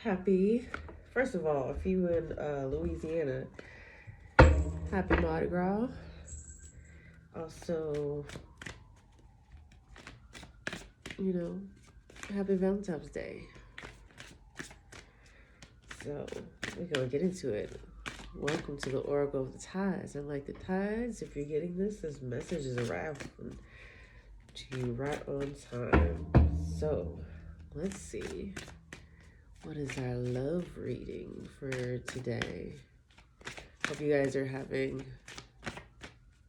Happy, first of all, if you in Louisiana, happy Mardi Gras. Also, you know, happy Valentine's Day. So, we're going to get into it. Welcome to the Oracle of the Tides. And like the tides, if you're getting this message is arriving to you right on time. So, let's see. What is our love reading for today? Hope you guys are having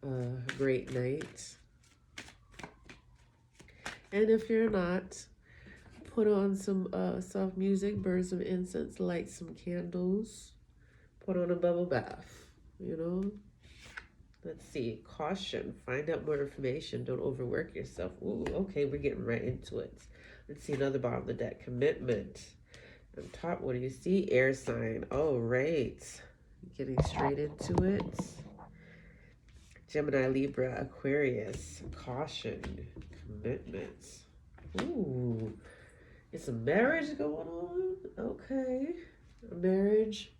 a great night. And if you're not, put on some soft music, burn some incense, light some candles, put on a bubble bath, you know? Let's see. Caution. Find out more information. Don't overwork yourself. Ooh, okay, we're getting right into it. Let's see another bottom of the deck. Commitment. On top, what do you see? Air sign. All right. Getting straight into it. Gemini, Libra, Aquarius. Caution. Commitment. Ooh. It's a marriage going on? Okay. A marriage.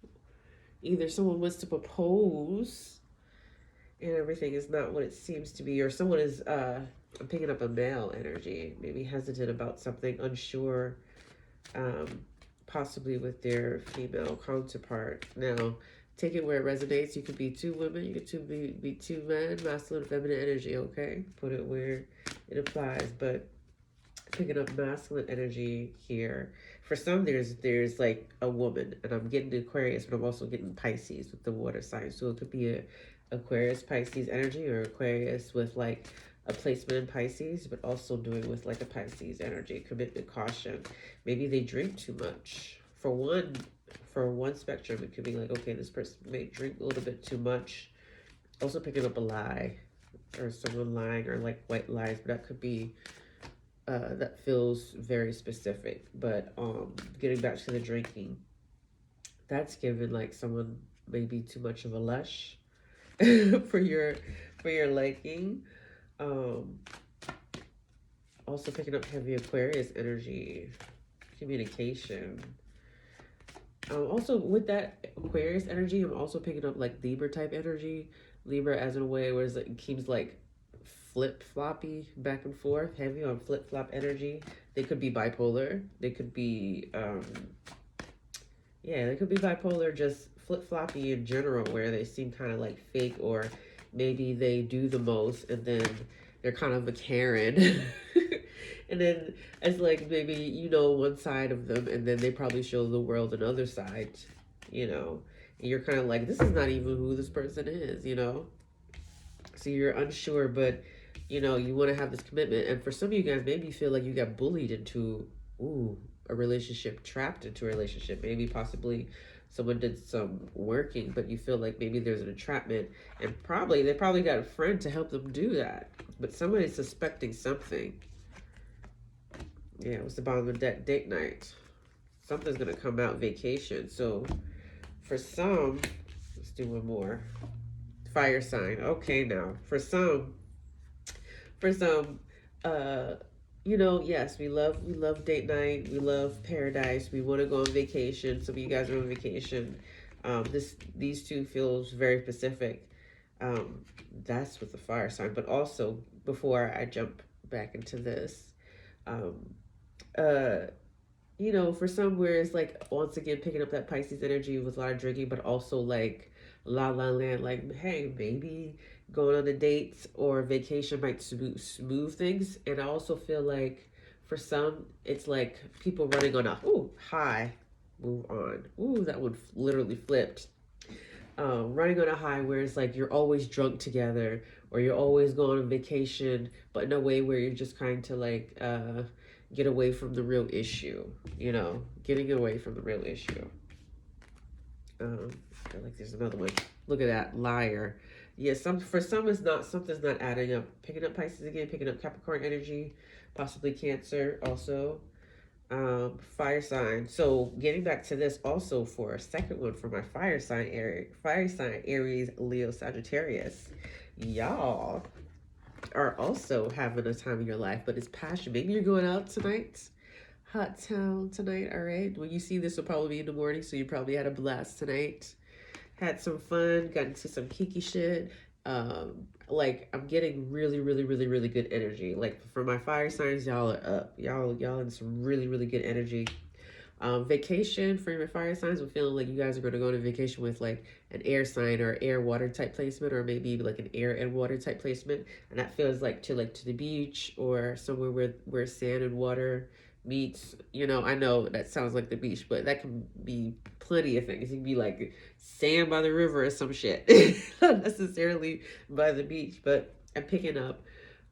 Either someone wants to propose and everything is not what it seems to be, or someone is, I'm picking up a male energy, maybe hesitant about something, unsure, possibly with their female counterpart. Now, take it where it resonates. You could be two women, you could be two men, masculine, feminine energy, okay? Put it where it applies, but picking up masculine energy here. For some, there's like a woman, and I'm getting Aquarius, but I'm also getting Pisces with the water sign. So it could be a Aquarius Pisces energy, or Aquarius with like a placement in Pisces, but also doing with like a Pisces energy. Commitment, caution. Maybe they drink too much. For one spectrum, it could be like, okay, this person may drink a little bit too much. Also picking up a lie, or someone lying, or like white lies, but that could be that feels very specific. But getting back to the drinking, that's given like someone maybe too much of a lush for your liking. Also picking up heavy Aquarius energy, communication. Also with that Aquarius energy, I'm also picking up like Libra type energy. Libra as in a way where it keeps like flip-floppy back and forth, heavy on flip-flop energy. They could be bipolar. They could be, they could be bipolar, just flip-floppy in general, where they seem kind of like fake, or maybe they do the most and then they're kind of a Karen. And then it's like maybe you know one side of them, and then they probably show the world another side, you know. And you're kind of like, this is not even who this person is, you know. So you're unsure, but you know you want to have this commitment. And for some of you guys, maybe you feel like you got bullied into a relationship, trapped into a relationship. Maybe possibly someone did some working, but you feel like maybe there's an entrapment, and they probably got a friend to help them do that. But somebody's suspecting something. Yeah, it was the bottom of the deck. Date night. Something's gonna come out. Vacation. So for some, let's do one more. Fire sign. Okay, now for some, you know, yes, we love date night. We love paradise. We want to go on vacation. Some of you guys are on vacation. These two feels very specific. That's with the fire sign. But also, before I jump back into this, um, you know, for some where it's like, once again, picking up that Pisces energy with a lot of drinking, but also like la la land, like, hey, maybe going on a date or vacation might smooth things. And I also feel like for some, it's like people running on a high, move on. That one literally flipped. Running on a high where it's like you're always drunk together, or you're always going on vacation, but in a way where you're just trying to like get away from the real issue, you know, getting away from the real issue. I feel like there's another one. Look at that, liar. Yeah, for some it's not, something's not adding up. Picking up Pisces again, picking up Capricorn energy, possibly Cancer also. Fire sign. So getting back to this also for a second one for my fire sign, Aries, Leo, Sagittarius. Y'all are also having a time in your life, but it's passion. Maybe you're going out tonight, hot town tonight. All right. When you see this, will probably be in the morning, so you probably had a blast tonight. Had some fun. Got into some kiki shit. Like I'm getting really, really, really, really good energy. Like for my fire signs, y'all are up. Y'all in some really, really good energy. Vacation for your fire signs. I'm feeling like you guys are going to go on a vacation with like an air sign or air water type placement, or maybe like an air and water type placement, and that feels like to the beach or somewhere where sand and water meets. I know that sounds like the beach, but that can be plenty of things. It can be like sand by the river or some shit, not necessarily by the beach, but I'm picking up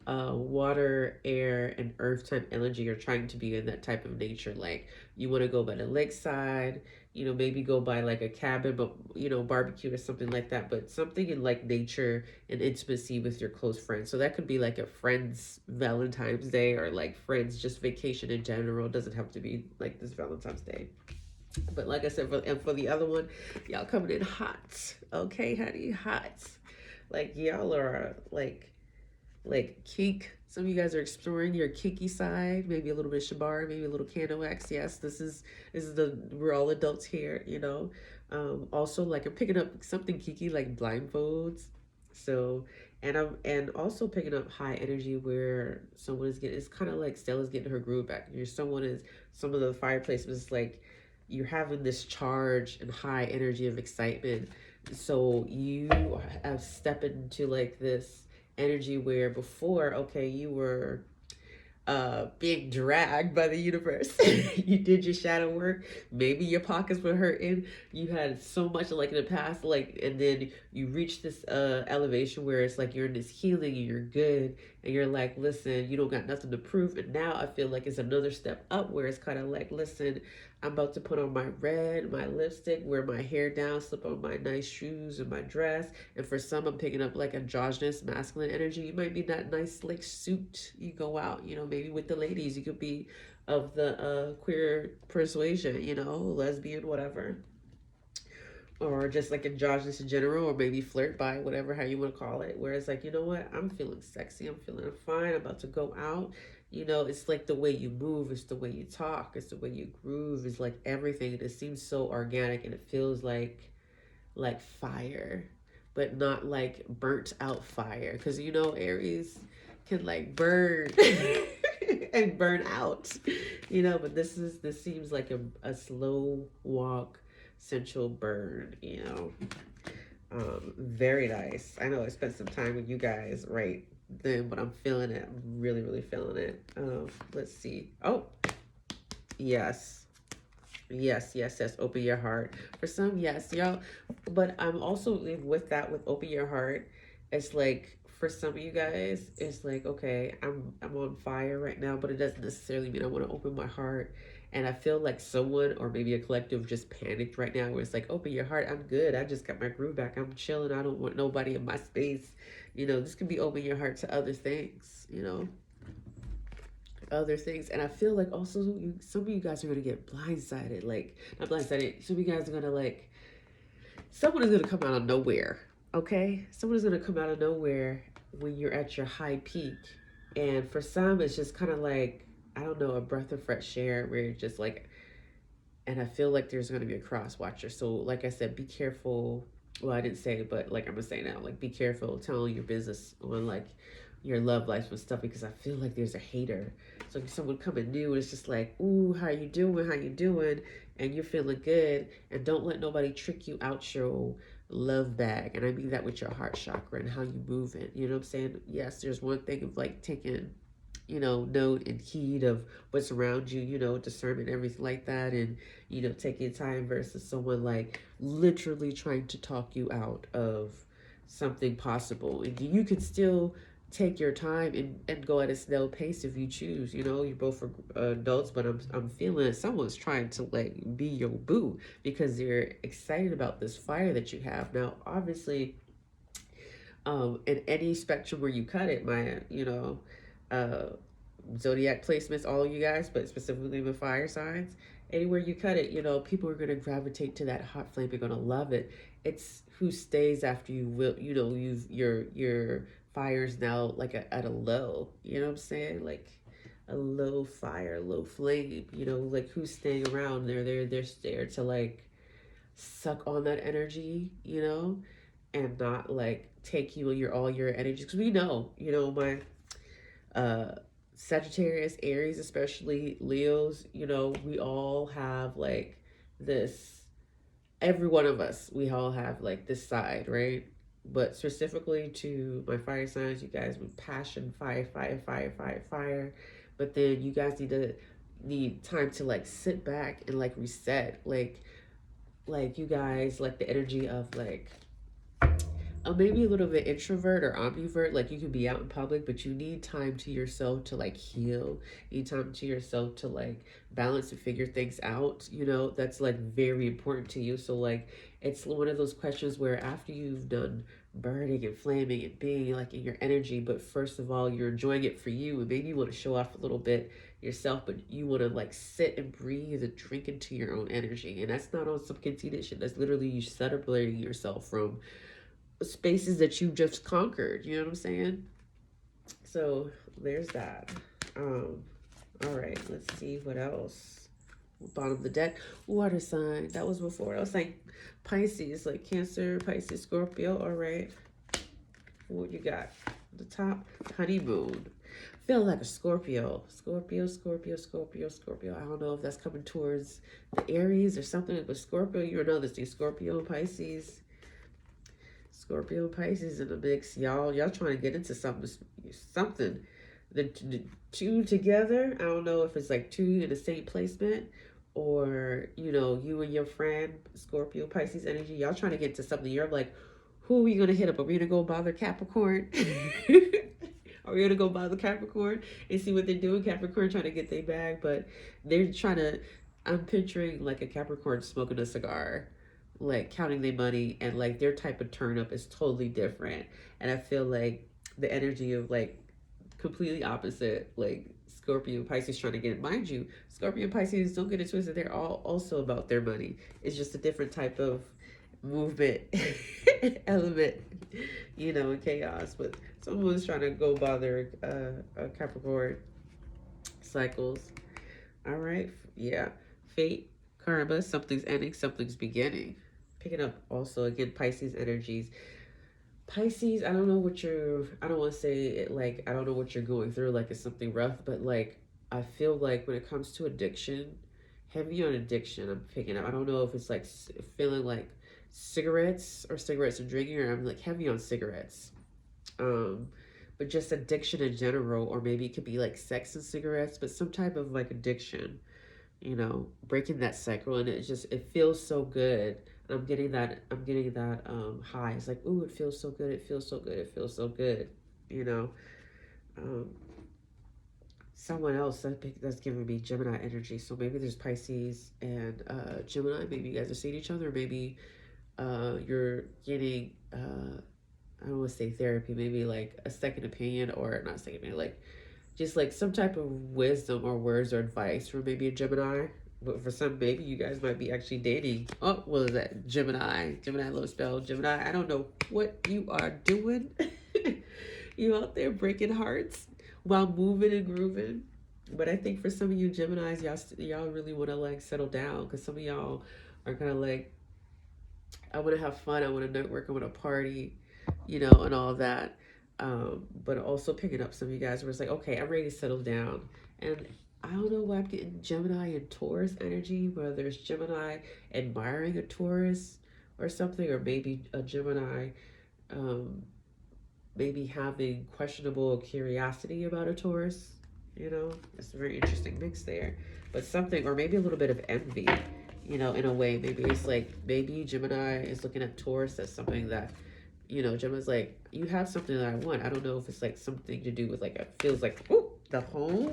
water, air, and earth type energy. You're trying to be in that type of nature. Like you want to go by the lakeside, maybe go by like a cabin, but barbecue or something like that. But something in like nature and intimacy with your close friends. So that could be like a friend's Valentine's Day, or like friends just vacation in general. It doesn't have to be like this Valentine's Day. But like I said, for the other one, y'all coming in hot. Okay, honey, hot. Like y'all are like kink. Some of you guys are exploring your kinky side, maybe a little bit of shibari, maybe a little candle wax. Yes, this is the we're all adults here, Also, like I'm picking up something kinky like blindfolds. So, and also picking up high energy where someone is getting, it's kind of like Stella's getting her groove back. Some of the fireplace was like you're having this charge and high energy of excitement. So you have stepped into like this energy where before, okay, you were being dragged by the universe. You did your shadow work. Maybe your pockets were hurting. You had so much like in the past, like, and then you reach this elevation where it's like you're in this healing and you're good, and you're like, listen, you don't got nothing to prove. And now I feel like it's another step up where it's kind of like, listen, I'm about to put on my red, my lipstick, wear my hair down, slip on my nice shoes and my dress. And for some, I'm picking up like androgynous, masculine energy. You might be that nice like suit. You go out, maybe with the ladies. You could be of the queer persuasion, lesbian, whatever. Or just like androgynous in general, or maybe flirt by, whatever, how you want to call it. Where it's like, you know what, I'm feeling sexy, I'm feeling fine, I'm about to go out. It's like the way you move, it's the way you talk, it's the way you groove, it's like everything. It seems so organic, and it feels like fire, but not like burnt out fire, because Aries can like burn and burn out, but this seems like a slow walk, sensual burn. Very nice. I know I spent some time with you guys right then, but I'm feeling it. I'm really, really feeling it. Let's see. Oh, yes. Yes, yes, yes. Open your heart. For some, yes, y'all. But I'm also with that, with open your heart. It's like for some of you guys, it's like, okay, I'm on fire right now, but it doesn't necessarily mean I want to open my heart. And I feel like someone or maybe a collective just panicked right now, where it's like, open your heart. I'm good. I just got my groove back. I'm chilling. I don't want nobody in my space. This could be open your heart to other things, other things. And I feel like also some of you guys are going to get blindsided, like not blindsided, some of you guys are going to like, someone is going to come out of nowhere. Okay, someone is going to come out of nowhere when you're at your high peak. And for some, it's just kind of like, I don't know, a breath of fresh air where you're just like, and I feel like there's going to be a cross watcher. So like I said, be careful. Well, I didn't say it, but like I'm gonna say now, like be careful telling your business on like your love life and stuff, because I feel like there's a hater. So if someone coming new, it's just like, ooh, how you doing? How you doing? And you're feeling good. And don't let nobody trick you out your love bag. And I mean that with your heart chakra and how you move it. You know what I'm saying? Yes, there's one thing of like taking, note and heed of what's around you, discernment, everything like that. And, taking time versus someone like literally trying to talk you out of something possible. And you can still take your time and go at a snail pace if you choose. You're both adults, but I'm feeling someone's trying to like be your boo because they're excited about this fire that you have. Now, obviously, in any spectrum where you cut it, my, uh, zodiac placements, all of you guys, but specifically with fire signs, anywhere you cut it, people are going to gravitate to that hot flame. They're going to love it. It's who stays after you will, your fire's now like at a low, you know what I'm saying? Like a low fire, low flame, you know, like who's staying around. They're there to like suck on that energy, you know, and not like take you your all your energy. Because we know, you know, my uh Sagittarius, Aries, especially Leos, you know, we all have like this, every one of us, we all have like this side, right? But specifically to my fire signs, you guys with passion, fire, fire, fire, fire, fire. But then you guys need time to like sit back and like reset. Like you guys like the energy of like maybe a little bit introvert or ambivert. Like you can be out in public, but you need time to yourself to like heal. You need time to yourself to like balance and figure things out. You know, that's like very important to you. So like it's one of those questions where after you've done burning and flaming and being like in your energy, but first of all you're enjoying it for you, and maybe you want to show off a little bit yourself, but you want to like sit and breathe and drink into your own energy. And that's not on some conceited shit. That's literally you separating yourself from spaces that you just conquered. You know what I'm saying? So there's that. All right, let's see what else. Bottom of the deck, water sign. That was before. I was like Pisces, like Cancer, Pisces, Scorpio. All right, what you got? The top, honeymoon. Feel like a Scorpio. Scorpio, Scorpio, Scorpio, Scorpio. I don't know if that's coming towards the Aries or something, but Scorpio, you know this thing. Scorpio, Pisces. Scorpio, Pisces in the mix, y'all trying to get into something. The two together. I don't know if it's like two in the same placement, or you know, you and your friend, Scorpio, Pisces energy. Y'all trying to get into something. You're like, who are we gonna hit up? Are we gonna go bother Capricorn? Are we gonna go bother Capricorn and see what they're doing? Capricorn trying to get their bag, but they're trying to. I'm picturing like a Capricorn smoking a cigar, like counting their money, and like their type of turn up is totally different. And I feel like the energy of like completely opposite, like Scorpio, Pisces trying to get it. Mind you, Scorpio and Pisces, don't get it twisted, they're all also about their money. It's just a different type of movement element, you know, in chaos. But someone's trying to go bother Capricorn cycles. All right, yeah, fate, karma, something's ending, something's beginning. Picking up also again Pisces energies. Pisces, I don't know what you're, I don't want to say it like, I don't know what you're going through, like it's something rough, but like, I feel like when it comes to addiction, heavy on addiction, I'm picking up. I don't know if it's like feeling like cigarettes and drinking, or I'm like heavy on cigarettes. Um, but just addiction in general, or maybe it could be like sex and cigarettes, but some type of like addiction, you know, breaking that cycle. And it just, it feels so good. I'm getting that high. It's like, ooh, it feels so good, it feels so good, it feels so good, you know. um Someone else that's giving me Gemini energy, so maybe there's Pisces and Gemini. Maybe you guys are seeing each other, maybe you're getting I don't want to say therapy, maybe like a second opinion, or not a second opinion, like just like some type of wisdom or words or advice from maybe a Gemini. But for some, maybe you guys might be actually dating. Oh, what is that? Gemini, low spell, Gemini. I don't know what you are doing. You out there breaking hearts while moving and grooving. But I think for some of you Geminis, y'all really want to like settle down, because some of y'all are kind of like, I want to have fun, I want to network, I want to party, you know, and all that. But also picking up some of you guys where it's like, okay, I'm ready to settle down. And I don't know why I'm getting Gemini and Taurus energy, whether there's Gemini admiring a Taurus or something, or maybe a Gemini um, maybe having questionable curiosity about a Taurus. You know, it's a very interesting mix there. But something, or maybe a little bit of envy, you know, in a way. Maybe it's like, maybe Gemini is looking at Taurus as something that, you know, Gemini's like, you have something that I want. I don't know if it's like something to do with like, it feels like, ooh, the home,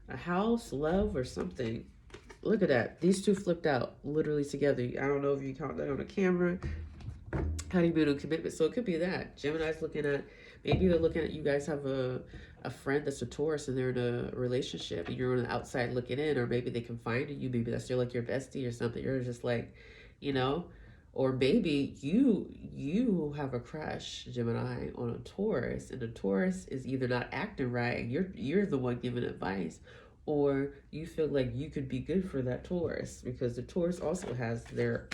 a house, love, or something. Look at that. These two flipped out literally together. I don't know if you caught that on the camera. Honeymoon and commitment. So it could be that. Gemini's looking at, maybe they're looking at, you guys have a friend that's a Taurus and they're in a relationship and you're on the outside looking in, or maybe they confide in you. Maybe that's, you're like your bestie or something. You're just like, you know, Or maybe you have a crush, Gemini, on a Taurus, and the Taurus is either not acting right, and you're the one giving advice, or you feel like you could be good for that Taurus, because the Taurus also has their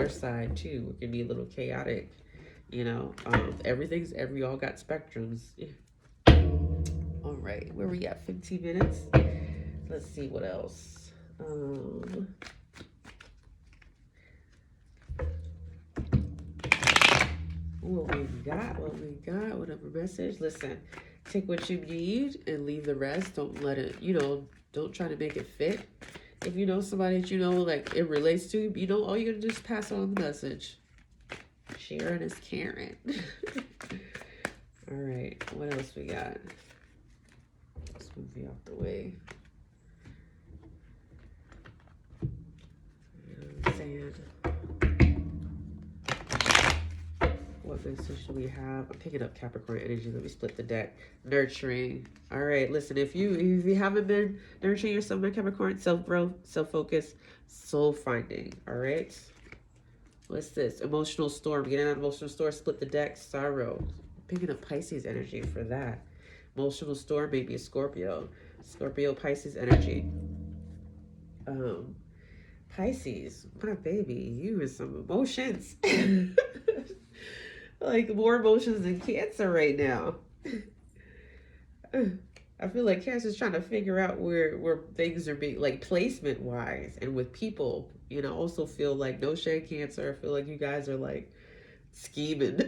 side too. It can be a little chaotic, you know. We all got spectrums. All right, where we at? 15 minutes. Let's see what else. Whatever message. Listen, take what you need and leave the rest. Don't let it, don't try to make it fit. If you know somebody that like it relates to, all you gotta do is pass on the message. Sharon is Karen. All right, what else we got? Let's move you off the way. Sand. What message do we have? I'm picking up Capricorn energy. Let me split the deck. Nurturing. All right, listen, if you haven't been nurturing yourself, my Capricorn, self-growth, self-focus, soul finding. All right. What's this? Emotional storm. Getting out of emotional storm, split the deck, sorrow. Picking up Pisces energy for that. Emotional storm, maybe a Scorpio. Scorpio, Pisces energy. Pisces, my baby, you with some emotions. Like more emotions than Cancer right now. I feel like Cancer's trying to figure out where things are being, like, placement wise and with people. Also feel like, no shade, Cancer, I feel like you guys are like scheming.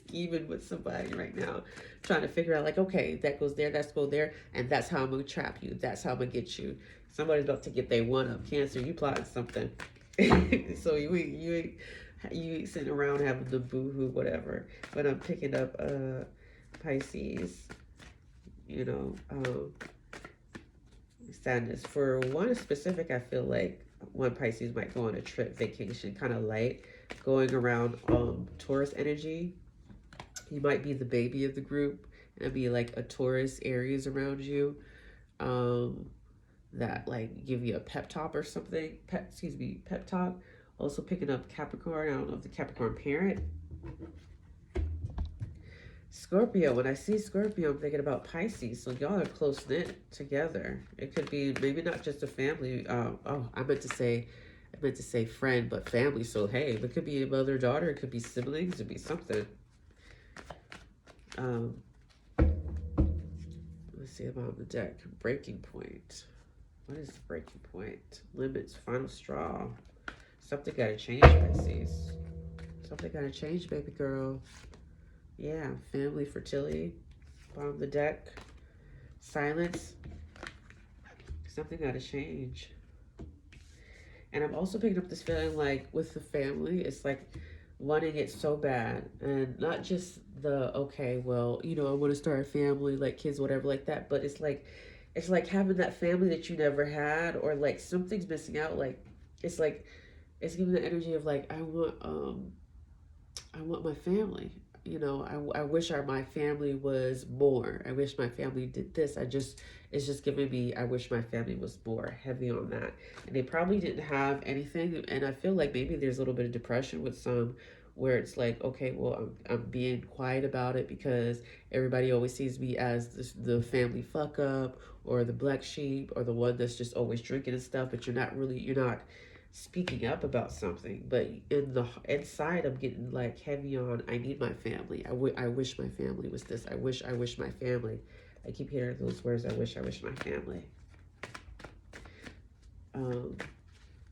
Scheming with somebody right now, trying to figure out, like, okay, that goes there, that's go there, and that's how I'm gonna trap you, that's how I'm gonna get you. Somebody's about to get their one up. Cancer, you plotting something. So you ain't sitting around having the boo-hoo, whatever. But I'm picking up Pisces, sadness. For one specific, I feel like one Pisces might go on a trip, vacation, kind of light, going around Taurus energy. You might be the baby of the group, and be like a Taurus Aries around you, that like give you a pep talk or something. Pep talk. Also picking up Capricorn. I don't know if the Capricorn parent. Scorpio. When I see Scorpio, I'm thinking about Pisces. So y'all are close knit together. It could be maybe not just a family. I meant to say friend, but family. So hey, it could be a mother, daughter. It could be siblings. It could be something. Let's see about the deck. Breaking point. What is the breaking point? Limits. Final straw. Something gotta change, Pisces. Something gotta change, baby girl. Yeah, family, fertility. Bottom of the deck. Silence. Something gotta change. And I'm also picking up this feeling like with the family, it's like wanting it so bad. And not just the, okay, well, I want to start a family, like kids, whatever, like that. But it's like having that family that you never had, or like something's missing out. Like, it's giving the energy of like, I want my family. I wish my family was more. I wish my family did this. It's just giving me, I wish my family was more, heavy on that. And they probably didn't have anything. And I feel like maybe there's a little bit of depression with some, where it's like, okay, well, I'm being quiet about it because everybody always sees me as the family fuck up, or the black sheep, or the one that's just always drinking and stuff, but you're not speaking up about something. But inside, I'm getting like heavy on, I need my family. I wish my family was this. I wish my family. I keep hearing those words, I wish my family.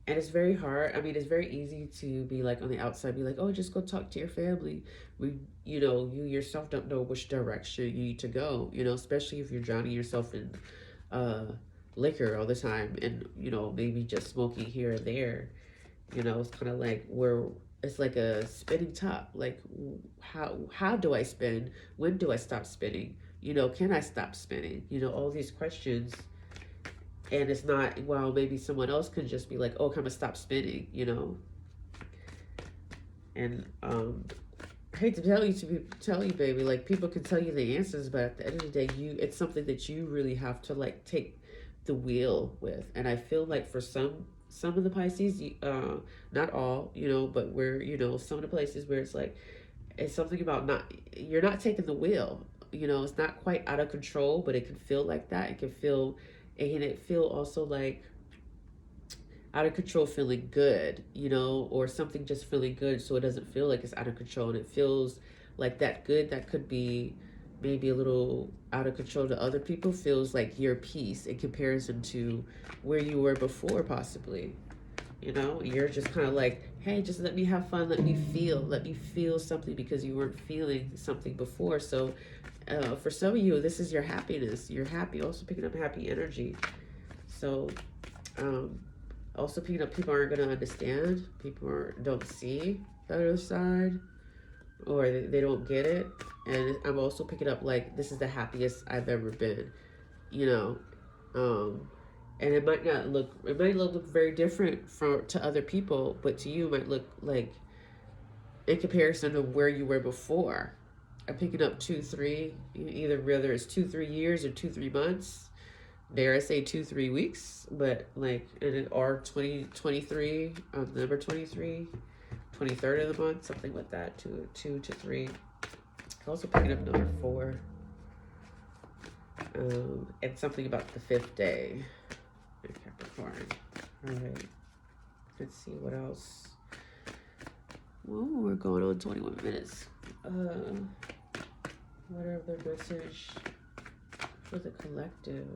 And it's very hard. I mean, it's very easy to be like on the outside, be like, oh, just go talk to your family. You yourself don't know which direction you need to go, especially if you're drowning yourself in liquor all the time, and maybe just smoking here and there. It's kind of like where it's like a spinning top. Like, how do I spin? When do I stop spinning? Can I stop spinning? All these questions. And it's not, well, maybe someone else can just be like, oh, come and stop spinning, And I hate to tell you, baby, like, people can tell you the answers, but at the end of the day, it's something that you really have to like take the wheel with. And I feel like for some some of the Pisces, not all, but where, some of the places where it's like, it's something about you're not taking the wheel. It's not quite out of control, but it can feel like that. It feel also like out of control feeling good, or something just feeling good, so it doesn't feel like it's out of control, and it feels like that good that could be maybe a little out of control to other people feels like your peace in comparison to where you were before, possibly. You're just kind of like, hey, just let me have fun, let me feel something, because you weren't feeling something before. So for some of you, this is your happiness. You're happy, also picking up happy energy. So also picking up, people aren't going to understand, don't see the other side, or they don't get it. And I'm also picking up like, this is the happiest I've ever been, and it might look very different to other people, but to you it might look like, in comparison to where you were before. I'm picking up 2-3, whether it's 2-3 years or 2-3 months, dare I say 2-3 weeks, but like, or 2023, number 23, 23rd of the month, something like that, 2 to 3. Also picking up number 4, and something about the 5th day in Capricorn. All right, let's see what else. Well, we're going on 21 minutes. What are the message for the collective?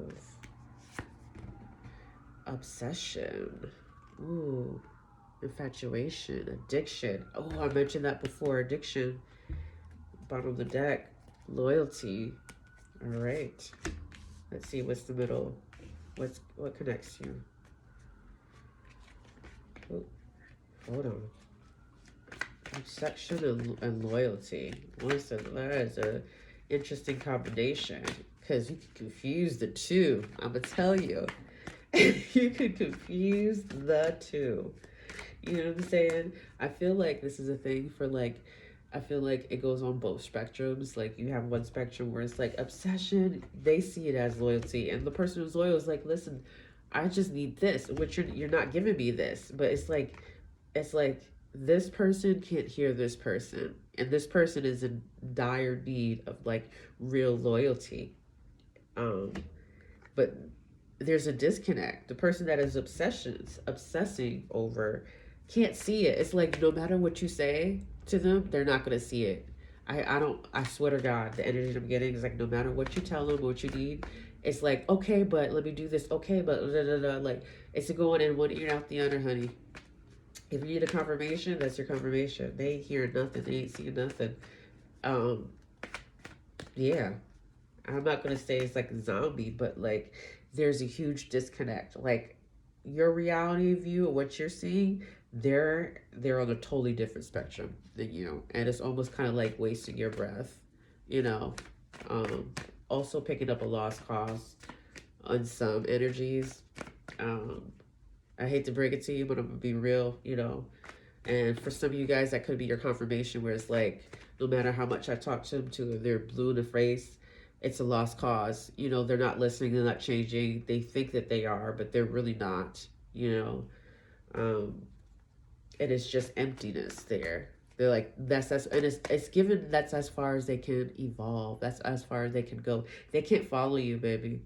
Obsession. Ooh. Infatuation. Addiction. Oh, I mentioned that before. Addiction. Bottom of the deck. Loyalty. All right. Let's see what's the middle. What connects you? Oh, hold on. Obsession and loyalty. Listen, that is a interesting combination, because you can confuse the two. I'm gonna tell you. You could confuse the two. You know what I'm saying? I feel like this is a thing for like, I feel like it goes on both spectrums. Like, you have one spectrum where it's like obsession, they see it as loyalty, and the person who's loyal is like, listen, I just need this, which you're not giving me this. But it's like this person can't hear this person, and this person is in dire need of like real loyalty. But there's a disconnect. The person that is obsessing over can't see it. It's like, no matter what you say to them, they're not gonna see it. I swear to God, the energy I'm getting is like, no matter what you tell them, what you need, it's like, okay, but let me do this. Okay, but da, da, da. Like, it's going in one ear out the other, honey. If you need a confirmation, that's your confirmation. They ain't hearing nothing. They ain't seeing nothing. Yeah. I'm not gonna say it's like a zombie, but like, there's a huge disconnect. Like, your reality view of what you're seeing, they're on a totally different spectrum than you, and it's almost kind of like wasting your breath. You know. Also picking up a lost cause on some energies. I hate to break it to you, but I'm gonna be real. And for some of you guys, that could be your confirmation, where it's like, no matter how much I talk to them, they're blue in the face. It's a lost cause. They're not listening. They're not changing. They think that they are, but they're really not. And it's just emptiness there. They're like, that's and it's given that's as far as they can evolve. That's as far as they can go. They can't follow you, baby.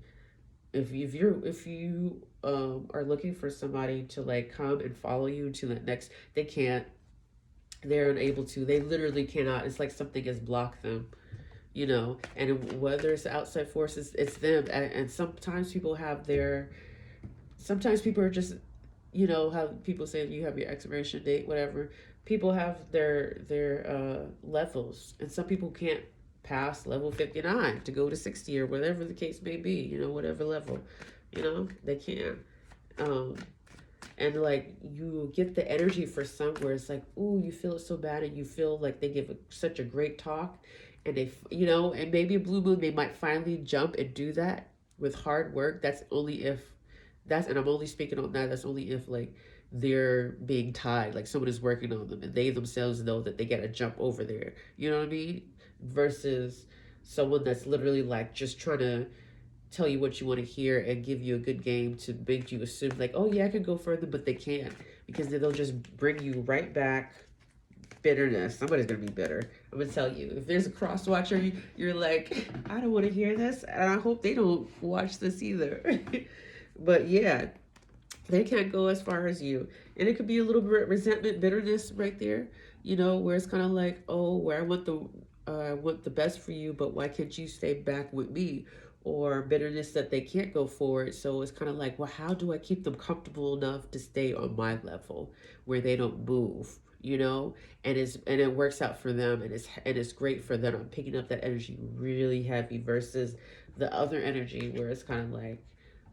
If you are looking for somebody to like come and follow you to the next, they can't. They're unable to. They literally cannot. It's like something has blocked them. And whether it's the outside forces, it's them. And sometimes people are just, how people say you have your expiration date, whatever. People have their levels, and some people can't pass level 59 to go to 60 or whatever the case may be, whatever level, they can't. And like, you get the energy for some where it's like, ooh, you feel it so bad, and you feel like they give such a great talk, and they, and maybe a blue moon, they might finally jump and do that with hard work. And I'm only speaking on that. That's only if like they're being tied, like someone is working on them, and they themselves know that they gotta jump over there. You know what I mean? Versus someone that's literally like just trying to tell you what you want to hear and give you a good game to make you assume like, oh yeah, I could go further, but they can't, because then they'll just bring you right back. Bitterness. Somebody's gonna be bitter. I'm gonna tell you. If there's a cross watcher, you're like, I don't want to hear this, and I hope they don't watch this either. But yeah, they can't go as far as you, and it could be a little bit resentment, bitterness right there. You know, where it's kind of like, oh, where I want the best for you, but why can't you stay back with me? Or bitterness that they can't go forward. So it's kind of like, well, how do I keep them comfortable enough to stay on my level where they don't move? You know, and it works out for them, and it's great for them. I'm picking up that energy really heavy versus the other energy where it's kind of like,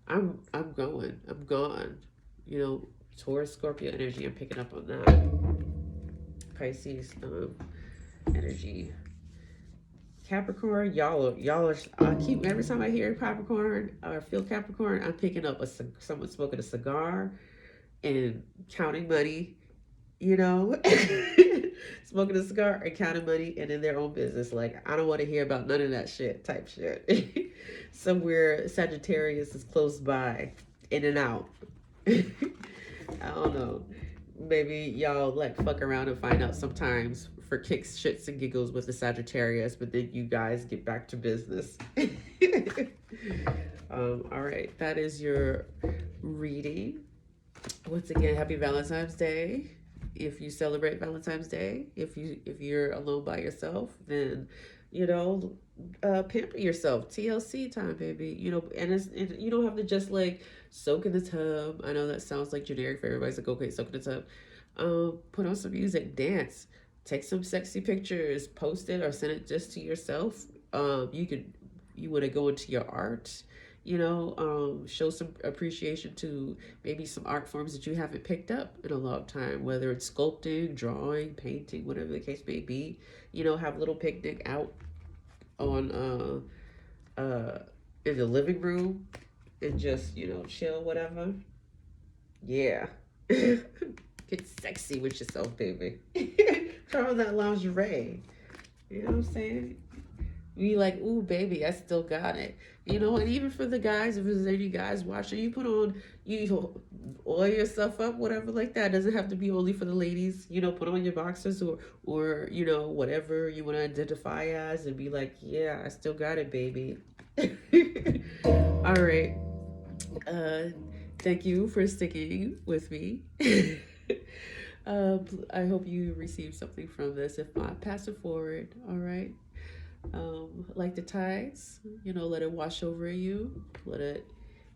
I'm gone. You know, Taurus, Scorpio energy. I'm picking up on that. Pisces energy. Capricorn, y'all are. I keep every time I hear Capricorn or feel Capricorn, I'm picking up someone smoking a cigar and counting money. You know, smoking a cigar and counting money and in their own business. Like, I don't want to hear about none of that shit type shit. Somewhere Sagittarius is close by, in and out. I don't know. Maybe y'all like fuck around and find out sometimes for kicks, shits, and giggles with the Sagittarius, but then you guys get back to business. All right, that is your reading. Once again, happy Valentine's Day. If you celebrate Valentine's Day, if you're alone by yourself, then you know, pamper yourself. TLC time, baby. You know, and you don't have to just like soak in the tub. I know that sounds like generic for everybody's like, okay, soak in the tub. Put on some music, dance, take some sexy pictures, post it or send it just to yourself. You want to go into your art, you know, show some appreciation to maybe some art forms that you haven't picked up in a long time, whether it's sculpting, drawing, painting, whatever the case may be. You know, have a little picnic out on in the living room and just, you know, chill, whatever. Yeah. Get sexy with yourself, baby. Try on that lingerie. You know what I'm saying? Be like, ooh, baby, I still got it. You know, and even for the guys, if there's any guys watching, you put on, you oil yourself up, whatever like that. It doesn't have to be only for the ladies. You know, put on your boxers or you know, whatever you want to identify as and be like, yeah, I still got it, baby. All right. Thank you for sticking with me. I hope you received something from this. If not, pass it forward. All right. Like the tides, you know, let it wash over you, let it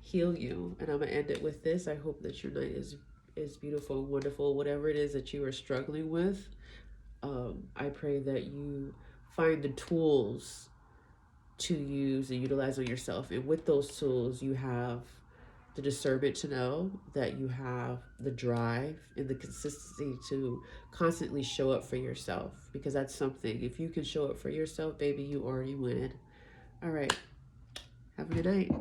heal you. And I'm gonna end it with this. I hope that your night is beautiful and wonderful, whatever it is that you are struggling with. I pray that you find the tools to use and utilize on yourself, and with those tools you have the discernment to know that you have the drive and the consistency to constantly show up for yourself, because that's something. If you can show up for yourself, baby, you already win. All right, have a good night.